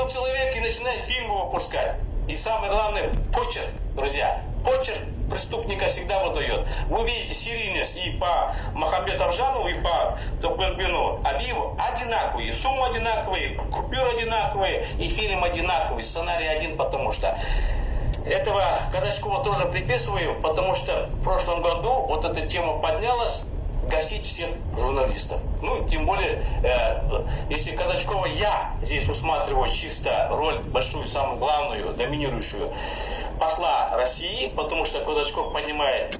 пришел человек и начинает фильм его пускать. И самое главное, почерк, друзья. Почерк преступника всегда выдает. Вы видите серийность и по Махамбету Авжанову, и по Токбербину Абиеву одинаковые. Суммы одинаковые, купюры одинаковые, и фильм одинаковый, сценарий один, потому что этого Казачкова тоже приписываю, потому что в прошлом году вот эта тема поднялась, гасить всех журналистов. Ну, тем более, если Казачкова я здесь усматриваю чисто роль большую, самую главную, доминирующую посла России, потому что Казачков понимает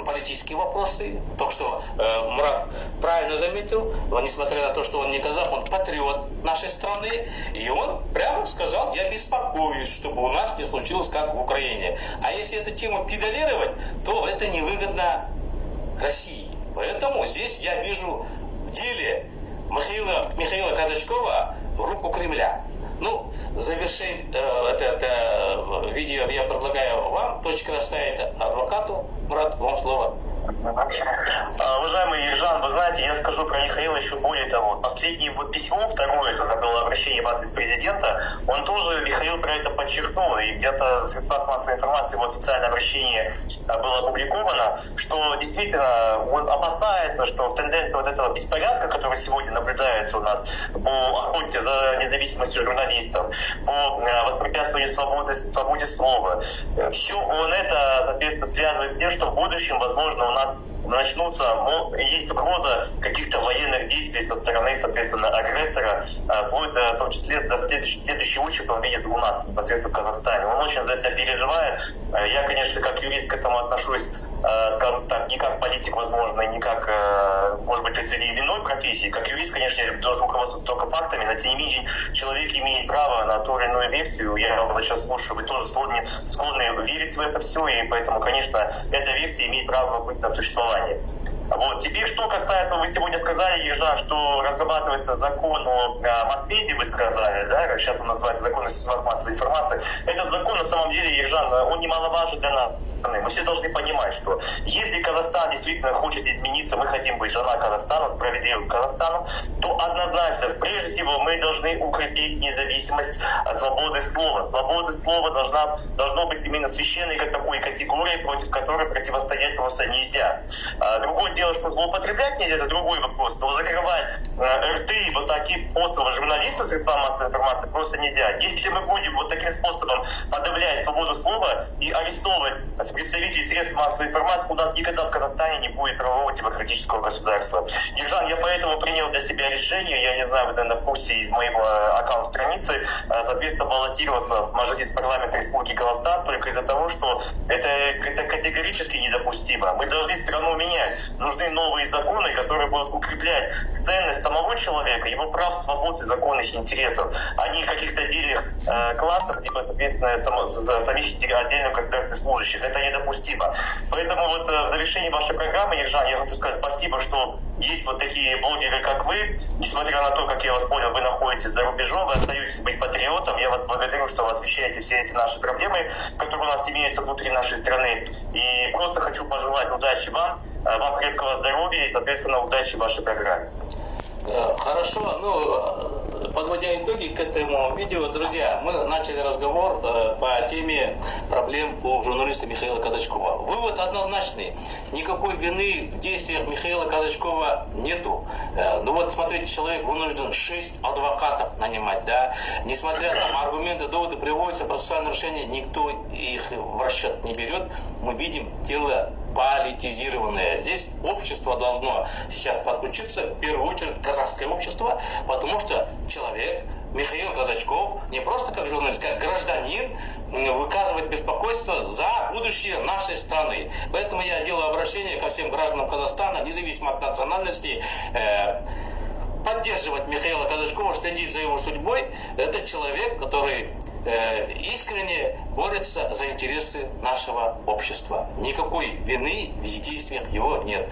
политические вопросы. То, что Мурат правильно заметил, но несмотря на то, что он не казах, он патриот нашей страны, и он прямо сказал: я беспокоюсь, чтобы у нас не случилось, как в Украине. А если эту тему педалировать, то это невыгодно России. Поэтому здесь я вижу в деле Михаила Казачкова руку Кремля. Ну, завершить это видео я предлагаю вам, точка расставить адвокату. Мурат, вам слово. Уважаемый Ержан, вы знаете, я скажу про Михаила еще более того. Последнее вот письмо, второе, когда было обращение в адрес президента, он тоже, Михаил, про это подчеркнул, и где-то в средствах массовой информации его официальное обращение было опубликовано, что действительно он опасается, что тенденция вот этого беспорядка, который сегодня наблюдается у нас по охоте за независимостью журналистов, по воспрепятствованию свободе слова, все он это, соответственно, связывает с тем, что в будущем, возможно, у нас начнутся, есть угроза каких-то военных действий со стороны, соответственно, агрессора, вплоть в том числе до следующей участи он видит у нас, непосредственно в Казахстане. Он очень за это переживает. Я, конечно, как юрист к этому отношусь, скажем так, не как политик, возможно, не как, может быть, представитель иной профессии. Как юрист, конечно, я должен руководствоваться только фактами, но тем не менее человек имеет право на ту или иную версию. Я вас сейчас слушаю, вы тоже склонны верить в это все, и поэтому, конечно, эта версия имеет право быть на существование. Вот. Теперь, что касается, вы сегодня сказали, Ержан, что разрабатывается закон о масс-медиа, вы сказали, да, сейчас он называется закон о средствах массовой информации. Этот закон, на самом деле, Ержан, он немаловажен для нас. Мы все должны понимать, что если Казахстан действительно хочет измениться, мы хотим быть жена Казахстана, справедливым Казахстаном, то однозначно, прежде всего, мы должны укрепить независимость свободы слова. Свобода слова должно быть именно священной как такой категорией, против которой противостоять просто нельзя. Другое дело, что злоупотреблять нельзя, это другой вопрос, но закрывать рты вот таким способом журналистов средства массовой информации просто нельзя. Если мы будем вот таким способом подавлять свободу слова и арестовывать представителей средств массовой информации, у нас никогда в Казахстане не будет правового демократического государства. Ержан, я поэтому принял для себя решение, я не знаю, вы, наверное, в курсе из моего аккаунт-страницы, соответственно, баллотироваться в Мажилис парламента Республики Казахстан только из-за того, что это категорически недопустимо. Мы должны страну менять. Нужны новые законы, которые будут укреплять ценность самого человека, его прав, свобод и законных интересов, а не каких-то отдельных классов, либо, соответственно, самих отдельных государственных служащих. Это недопустимо. Поэтому вот в завершении вашей программы, Ержан, я хочу сказать спасибо, что есть вот такие блогеры, как вы. Несмотря на то, как я вас понял, вы находитесь за рубежом, вы остаетесь быть патриотом. Я вас благодарю, что вы освещаете все эти наши проблемы, которые у нас имеются внутри нашей страны. И просто хочу пожелать удачи вам крепкого здоровья и, соответственно, удачи в вашей программе. Хорошо, ну, подводя итоги к этому видео, друзья, мы начали разговор по теме проблем у журналиста Михаила Казачкова. Вывод однозначный. Никакой вины в действиях Михаила Казачкова нету. Ну вот, смотрите, человек вынужден 6 адвокатов нанимать, да. Несмотря на аргументы, доводы приводятся, процессуальные нарушения, никто их в расчет не берет. Мы видим дело политизированное. Здесь общество должно сейчас подключиться, в первую очередь казахское общество, потому что человек, Михаил Казачков, не просто как журналист, как гражданин, выказывает беспокойство за будущее нашей страны. Поэтому я делаю обращение ко всем гражданам Казахстана, независимо от национальности, поддерживать Михаила Казачкова, следить за его судьбой. Это человек, который искренне борется за интересы нашего общества. Никакой вины в действиях его нет.